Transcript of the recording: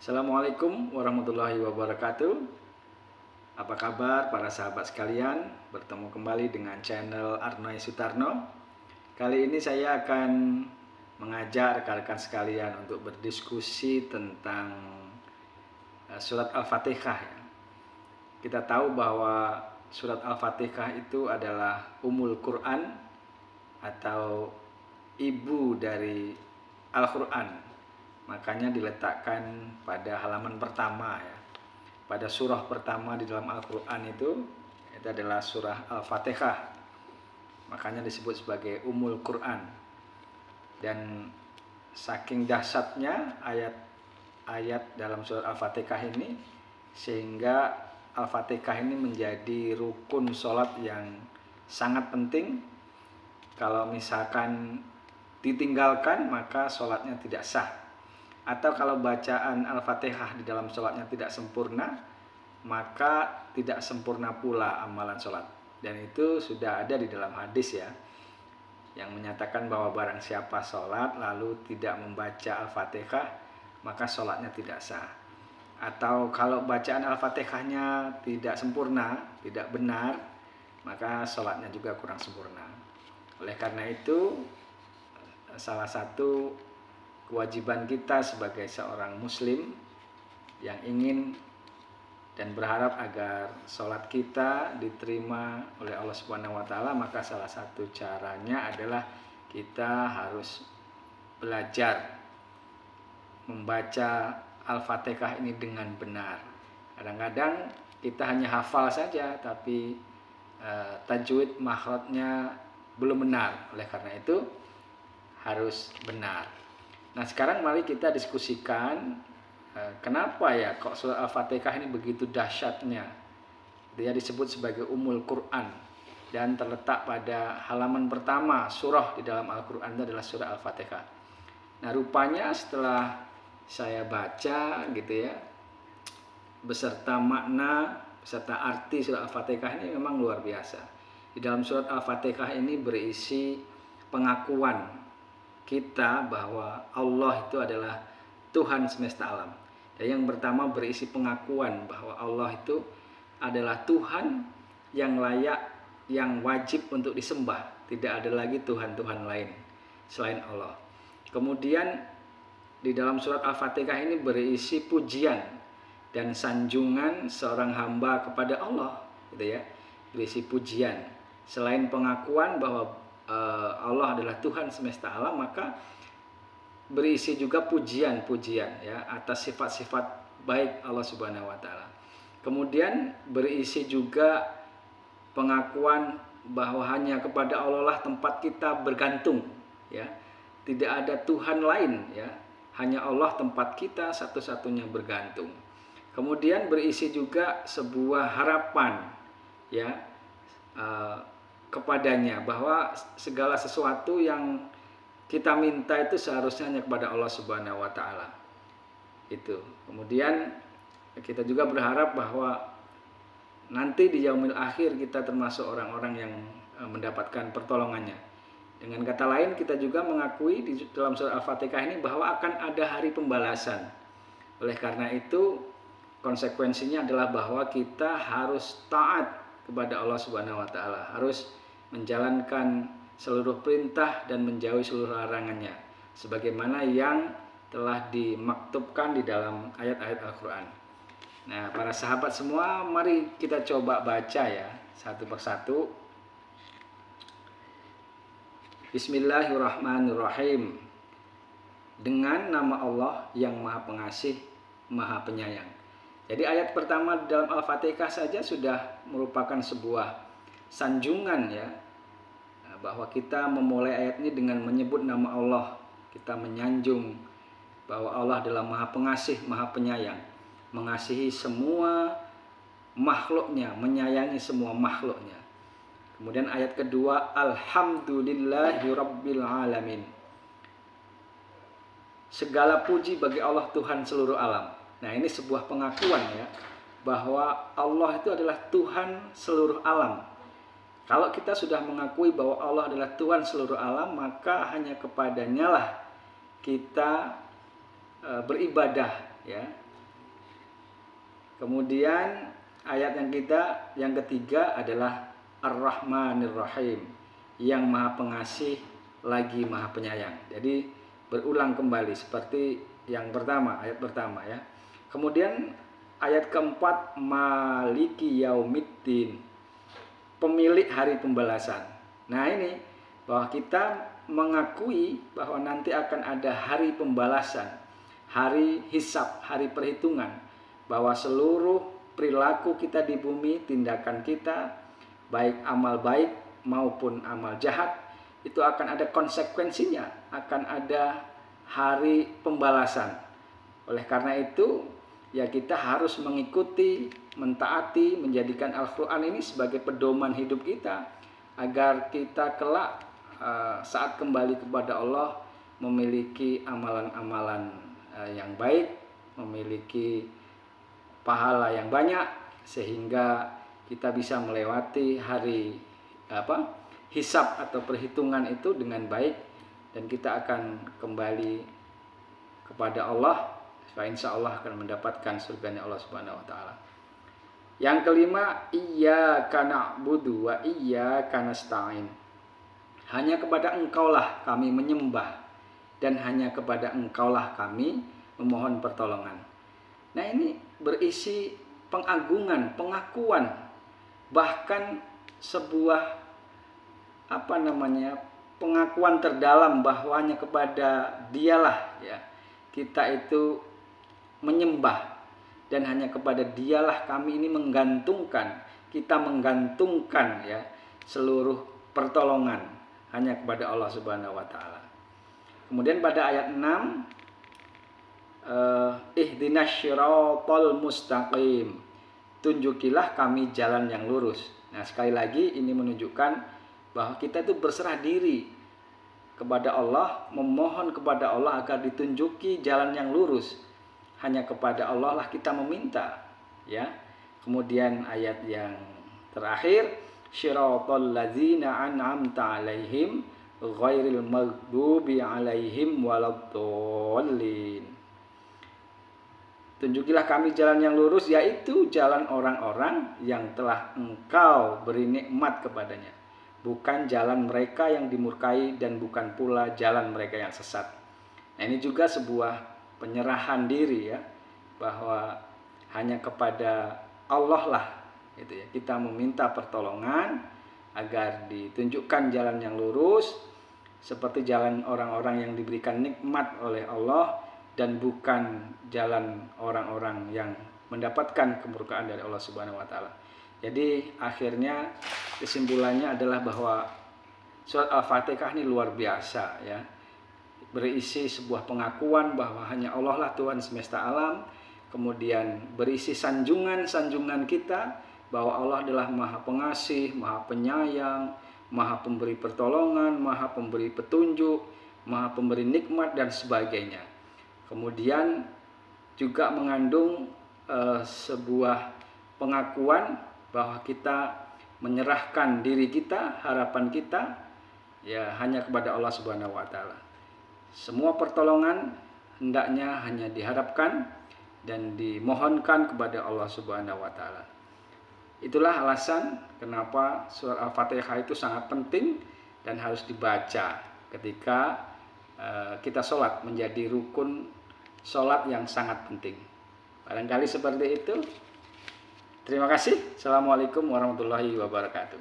Assalamualaikum warahmatullahi wabarakatuh. Apa kabar para sahabat sekalian? Bertemu kembali dengan channel Arnoy Sutarno. Kali ini saya akan mengajak rekan-rekan sekalian untuk berdiskusi tentang surat Al-Fatihah. Kita tahu bahwa surat Al-Fatihah itu adalah Ummul Quran atau ibu dari Al-Quran. Makanya diletakkan pada halaman pertama ya. Pada surah pertama di dalam Al-Quran itu adalah surah Al-Fatihah. Makanya disebut sebagai Ummul Quran. Dan saking dahsyatnya ayat-ayat dalam surah Al-Fatihah ini, sehingga Al-Fatihah ini menjadi rukun sholat yang sangat penting. Kalau misalkan ditinggalkan maka sholatnya tidak sah. Atau kalau bacaan Al-Fatihah di dalam sholatnya tidak sempurna, maka tidak sempurna pula amalan sholat. Dan itu sudah ada di dalam hadis ya, yang menyatakan bahwa barang siapa sholat lalu tidak membaca Al-Fatihah, maka sholatnya tidak sah. Atau kalau bacaan Al-Fatihahnya tidak sempurna, tidak benar, maka sholatnya juga kurang sempurna. Oleh karena itu, salah satu kewajiban kita sebagai seorang muslim yang ingin dan berharap agar sholat kita diterima oleh Allah Subhanahu wa Ta'ala, maka salah satu caranya adalah kita harus belajar membaca Al-Fatihah ini dengan benar. Kadang-kadang kita hanya hafal saja, tapi tajwid makhrajnya belum benar. Oleh karena itu harus benar. Nah, sekarang mari kita diskusikan kenapa ya kok surah Al-Fatihah ini begitu dahsyatnya. Dia disebut sebagai Ummul Quran dan terletak pada halaman pertama surah di dalam Al-Quran itu adalah surah Al-Fatihah. Nah, rupanya setelah saya baca gitu ya, beserta makna, beserta arti surah Al-Fatihah ini memang luar biasa. Di dalam surat Al-Fatihah ini berisi pengakuan kita bahwa Allah itu adalah Tuhan semesta alam. Dan yang pertama berisi pengakuan bahwa Allah itu adalah Tuhan yang layak, yang wajib untuk disembah. Tidak ada lagi Tuhan-Tuhan lain selain Allah. Kemudian di dalam surat Al-Fatihah ini berisi pujian dan sanjungan seorang hamba kepada Allah, gitu ya. Berisi pujian. Selain pengakuan bahwa Allah adalah Tuhan semesta alam, maka berisi juga pujian-pujian ya atas sifat-sifat baik Allah Subhanahu wa Ta'ala. Kemudian berisi juga pengakuan bahwa hanya kepada Allah lah tempat kita bergantung ya. Tidak ada Tuhan lain ya. Hanya Allah tempat kita satu-satunya bergantung. Kemudian berisi juga sebuah harapan ya, kepadanya, bahwa segala sesuatu yang kita minta itu seharusnya hanya kepada Allah Subhanahu wa Ta'ala. Itu. Kemudian kita juga berharap bahwa nanti di yaumil akhir kita termasuk orang-orang yang mendapatkan pertolongannya. Dengan kata lain, kita juga mengakui di dalam surah Al-Fatihah ini bahwa akan ada hari pembalasan. Oleh karena itu, konsekuensinya adalah bahwa kita harus taat kepada Allah Subhanahu wa Ta'ala, harus menjalankan seluruh perintah dan menjauhi seluruh larangannya sebagaimana yang telah dimaktubkan di dalam ayat-ayat Al-Quran. Nah, para sahabat semua, mari kita coba baca ya satu persatu. Bismillahirrahmanirrahim. Dengan nama Allah yang Maha Pengasih, Maha Penyayang. Jadi ayat pertama di dalam Al-Fatihah saja sudah merupakan sebuah sanjungan ya, bahwa kita memulai ayat ini dengan menyebut nama Allah. Kita menyanjung bahwa Allah adalah Maha Pengasih, Maha Penyayang, mengasihi semua makhluknya, menyayangi semua makhluknya. Kemudian ayat kedua, Alhamdulillahirabbil alamin. Segala puji bagi Allah Tuhan seluruh alam. Nah, ini sebuah pengakuan ya, bahwa Allah itu adalah Tuhan seluruh alam. Kalau kita sudah mengakui bahwa Allah adalah Tuhan seluruh alam, maka hanya kepadanya lah kita beribadah ya. Kemudian ayat yang ketiga adalah Ar-Rahmanir Rahim, yang Maha Pengasih lagi Maha Penyayang. Jadi berulang kembali seperti yang pertama, ayat pertama ya. Kemudian ayat keempat, Maliki Yaumiddin, pemilik hari pembalasan. Nah ini, bahwa kita mengakui bahwa nanti akan ada hari pembalasan, hari hisab, hari perhitungan, bahwa seluruh perilaku kita di bumi, tindakan kita, baik amal baik maupun amal jahat, itu akan ada konsekuensinya, akan ada hari pembalasan. Oleh karena itu, ya kita harus mengikuti, mentaati, menjadikan Al-Quran ini sebagai pedoman hidup kita, agar kita kelak saat kembali kepada Allah memiliki amalan-amalan yang baik, memiliki pahala yang banyak, sehingga kita bisa melewati hari hisab atau perhitungan itu dengan baik, dan kita akan kembali kepada Allah, insya Allah akan mendapatkan surganya Allah Subhanahu wa taala. Yang kelima, iyyaka na'budu wa iyyaka nasta'in. Hanya kepada Engkaulah kami menyembah, dan hanya kepada Engkaulah kami memohon pertolongan. Nah ini berisi pengagungan, pengakuan, bahkan sebuah pengakuan terdalam bahwa hanya kepada Dialah ya kita itu menyembah, dan hanya kepada Dialah kami ini kita menggantungkan ya seluruh pertolongan hanya kepada Allah Subhanahu wa taala. Kemudian pada ayat 6, ihdinas syiratal mustaqim, tunjukilah kami jalan yang lurus. Nah sekali lagi ini menunjukkan bahwa kita itu berserah diri kepada Allah, memohon kepada Allah agar ditunjuki jalan yang lurus. Hanya kepada Allah lah kita meminta ya. Kemudian ayat yang terakhir, syiratal ladzina an'amta alaihim ghairil maghdubi alaihim waladdallin. Tunjukilah kami jalan yang lurus, yaitu jalan orang-orang yang telah Engkau beri nikmat kepadanya, bukan jalan mereka yang dimurkai, dan bukan pula jalan mereka yang sesat. Nah ini juga sebuah penyerahan diri ya, bahwa hanya kepada Allah lah gitu ya, kita meminta pertolongan agar ditunjukkan jalan yang lurus, seperti jalan orang-orang yang diberikan nikmat oleh Allah, dan bukan jalan orang-orang yang mendapatkan kemurkaan dari Allah Subhanahu wa taala. Jadi akhirnya kesimpulannya adalah bahwa surat Al-Fatihah ini luar biasa ya, berisi sebuah pengakuan bahwa hanya Allah lah Tuhan semesta alam, kemudian berisi sanjungan kita bahwa Allah adalah Maha Pengasih, Maha Penyayang, Maha Pemberi pertolongan, Maha Pemberi petunjuk, Maha Pemberi nikmat, dan sebagainya. Kemudian juga mengandung sebuah pengakuan bahwa kita menyerahkan diri kita, harapan kita ya hanya kepada Allah Subhanahu wa taala. Semua pertolongan hendaknya hanya diharapkan dan dimohonkan kepada Allah Subhanahu wa taala. Itulah alasan kenapa surat Al-Fatihah itu sangat penting dan harus dibaca ketika kita sholat, menjadi rukun sholat yang sangat penting. Barangkali seperti itu. Terima kasih. Assalamualaikum warahmatullahi wabarakatuh.